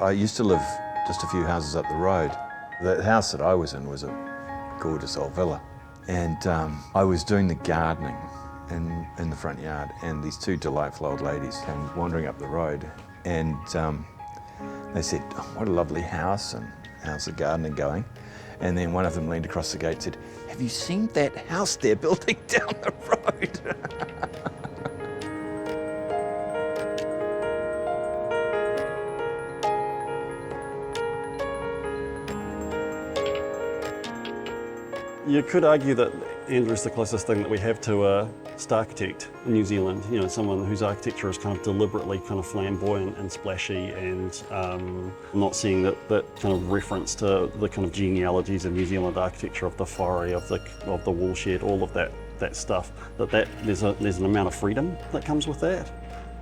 I used to live just a few houses up the road. The house that I was in was a gorgeous old villa. And I was doing the gardening in the front yard, and these two delightful old ladies came wandering up the road, and they said, "Oh, what a lovely house, and how's the gardening going?" And then one of them leaned across the gate and said, "Have you seen that house they're building down the road?" You could argue that Andrew's the closest thing that we have to a star architect in New Zealand. You know, someone whose architecture is kind of deliberately kind of flamboyant and splashy, and not seeing that kind of reference to the kind of genealogies of New Zealand architecture, of the whare, of the woolshed, all of that stuff. There's an amount of freedom that comes with that,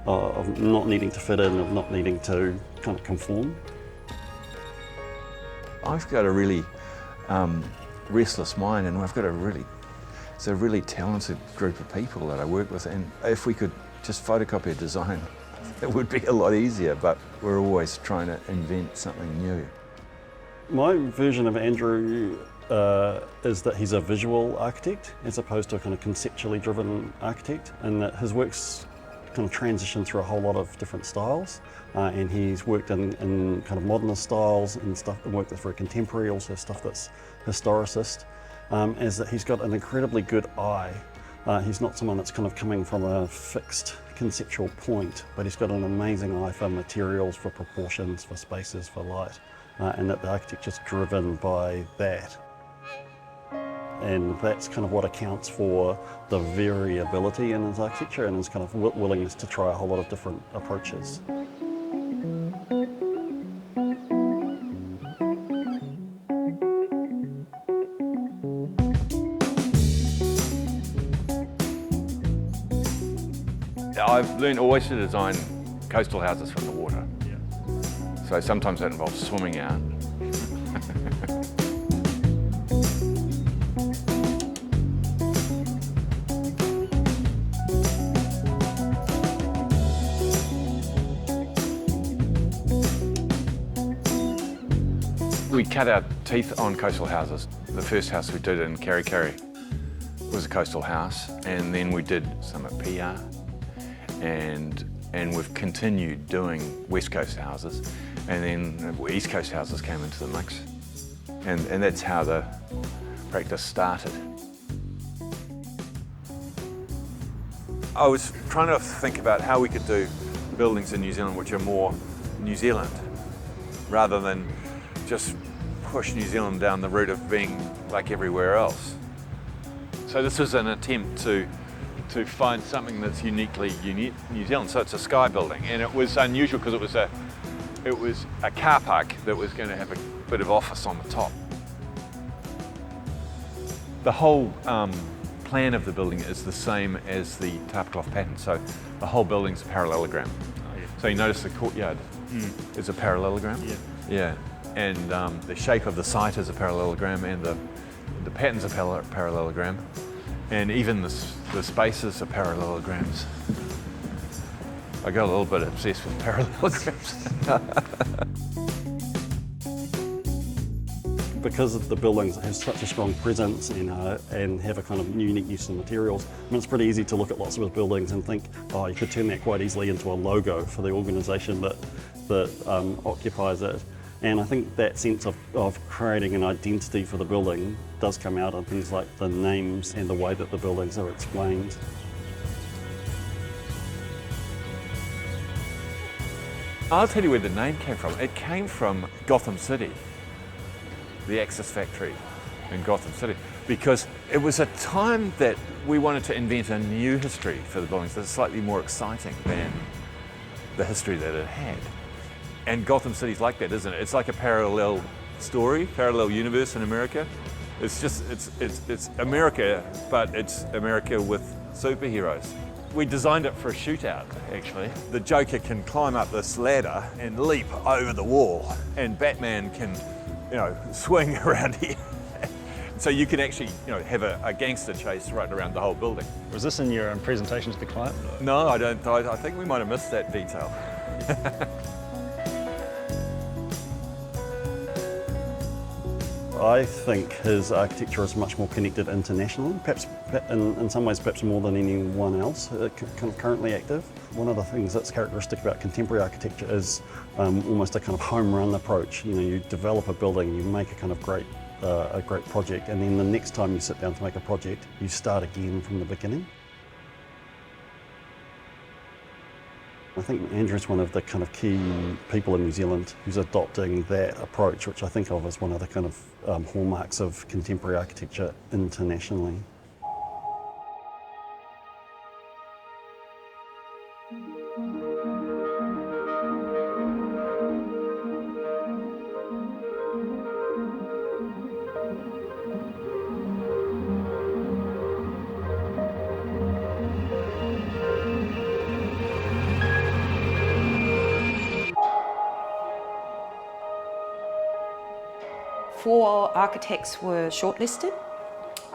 of not needing to fit in, of not needing to kind of conform. I've got a really restless mind, and I've got it's a really talented group of people that I work with, and if we could just photocopy a design, it would be a lot easier, but we're always trying to invent something new. My version of Andrew is that he's a visual architect as opposed to a kind of conceptually driven architect, and that his work's kind of transitioned through a whole lot of different styles, and he's worked in kind of modernist styles and stuff, and work that's very contemporary, also stuff that's historicist, is that he's got an incredibly good eye. He's not someone that's kind of coming from a fixed conceptual point, but he's got an amazing eye for materials, for proportions, for spaces, for light, and that the architecture's driven by that. And that's kind of what accounts for the variability in his architecture and his kind of willingness to try a whole lot of different approaches. I've learned always to design coastal houses from the water. Yeah. So sometimes that involves swimming out. We cut our teeth on coastal houses. The first house we did in Kerikeri was a coastal house, and then we did some at PR, and we've continued doing West Coast houses, and then East Coast houses came into the mix, and that's how the practice started. I was trying to think about how we could do buildings in New Zealand which are more New Zealand, rather than just push New Zealand down the route of being like everywhere else. So this was an attempt to find something that's uniquely New Zealand. So it's a sky building, and it was unusual because it was a car park that was going to have a bit of office on the top. The whole plan of the building is the same as the tablecloth pattern, so the whole building's a parallelogram. Oh, yeah. So you notice the courtyard is a parallelogram. Yeah. Yeah. And the shape of the site is a parallelogram, and the pattern's a parallelogram, and even the spaces are parallelograms. I got a little bit obsessed with parallelograms. Because of the buildings have such a strong presence and have a kind of unique use of materials, I mean, it's pretty easy to look at lots of buildings and think, oh, you could turn that quite easily into a logo for the organisation that occupies it. And I think that sense of creating an identity for the building does come out in things like the names and the way that the buildings are explained. I'll tell you where the name came from. It came from Gotham City, the Axis factory in Gotham City, because it was a time that we wanted to invent a new history for the buildings that's slightly more exciting than the history that it had. And Gotham City's like that, isn't it? It's like a parallel story, parallel universe in America. It's just, it's America, but it's America with superheroes. We designed it for a shootout, actually. The Joker can climb up this ladder and leap over the wall, and Batman can, swing around here. So you can actually, have a gangster chase right around the whole building. Was this in your presentation to the client? No, I don't. I think we might have missed that detail. I think his architecture is much more connected internationally, perhaps in some ways perhaps more than anyone else kind of currently active. One of the things that's characteristic about contemporary architecture is almost a kind of home run approach. You know, you develop a building, you make a kind of great project, and then the next time you sit down to make a project, you start again from the beginning. I think Andrew's one of the kind of key people in New Zealand who's adopting that approach, which I think of as one of the kind of hallmarks of contemporary architecture internationally. Four architects were shortlisted,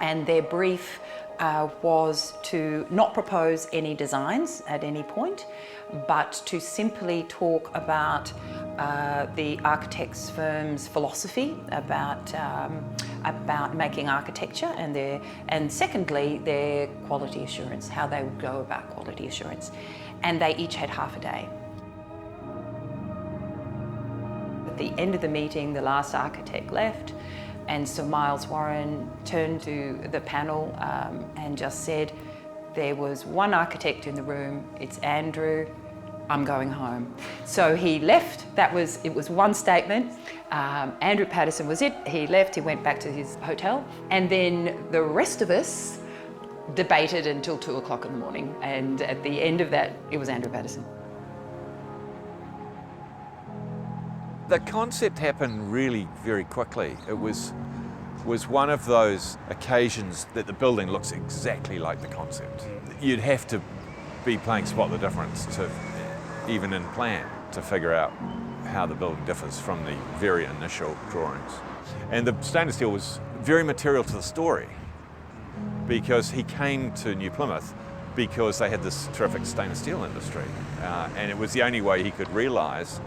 and their brief was to not propose any designs at any point, but to simply talk about the architect's firm's philosophy about making architecture, and secondly their quality assurance, how they would go about quality assurance, and they each had half a day. At the end of the meeting, the last architect left, and Sir Miles Warren turned to the panel and just said, "There was one architect in the room, it's Andrew, I'm going home." So he left, it was one statement. Andrew Patterson was it, he left, he went back to his hotel, and then the rest of us debated until 2 o'clock in the morning, and at the end of that, it was Andrew Patterson. The concept happened really very quickly. It was one of those occasions that the building looks exactly like the concept. You'd have to be playing spot the difference to, even in plan, to figure out how the building differs from the very initial drawings. And the stainless steel was very material to the story, because he came to New Plymouth because they had this terrific stainless steel industry, and it was the only way he could realise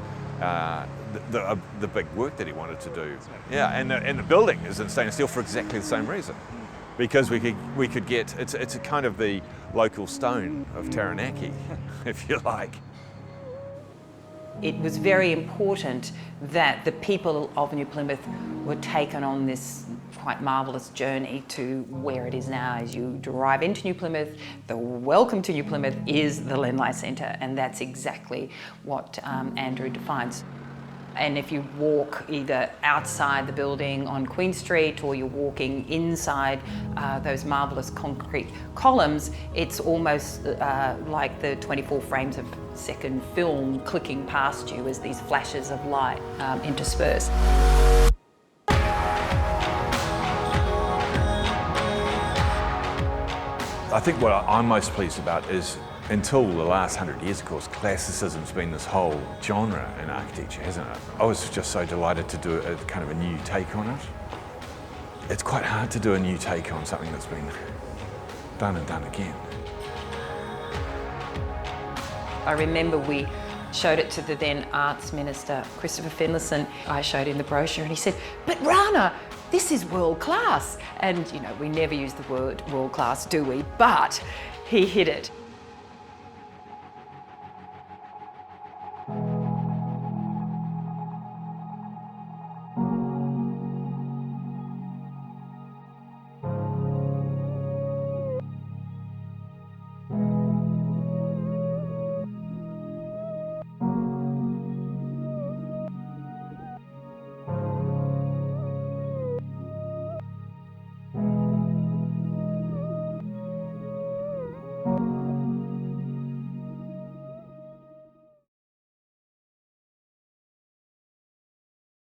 the big work that he wanted to do. Yeah, and the building is in stainless steel for exactly the same reason, because we could get it's a kind of the local stone of Taranaki, if you like. It was very important that the people of New Plymouth were taken on this quite marvellous journey to where it is now. As you drive into New Plymouth, the welcome to New Plymouth is the Len Lye Centre, and that's exactly what Andrew defines. And if you walk either outside the building on Queen Street, or you're walking inside those marvellous concrete columns, it's almost like the 24 frames of second film clicking past you as these flashes of light intersperse. I think what I'm most pleased about is, until the last 100 years, of course, classicism's been this whole genre in architecture, hasn't it? I was just so delighted to do a kind of a new take on it. It's quite hard to do a new take on something that's been done and done again. I remember we showed it to the then Arts Minister, Christopher Finlayson. I showed him the brochure and he said, "But Rana, this is world class." And you know, we never use the word world class, do we? But he hit it.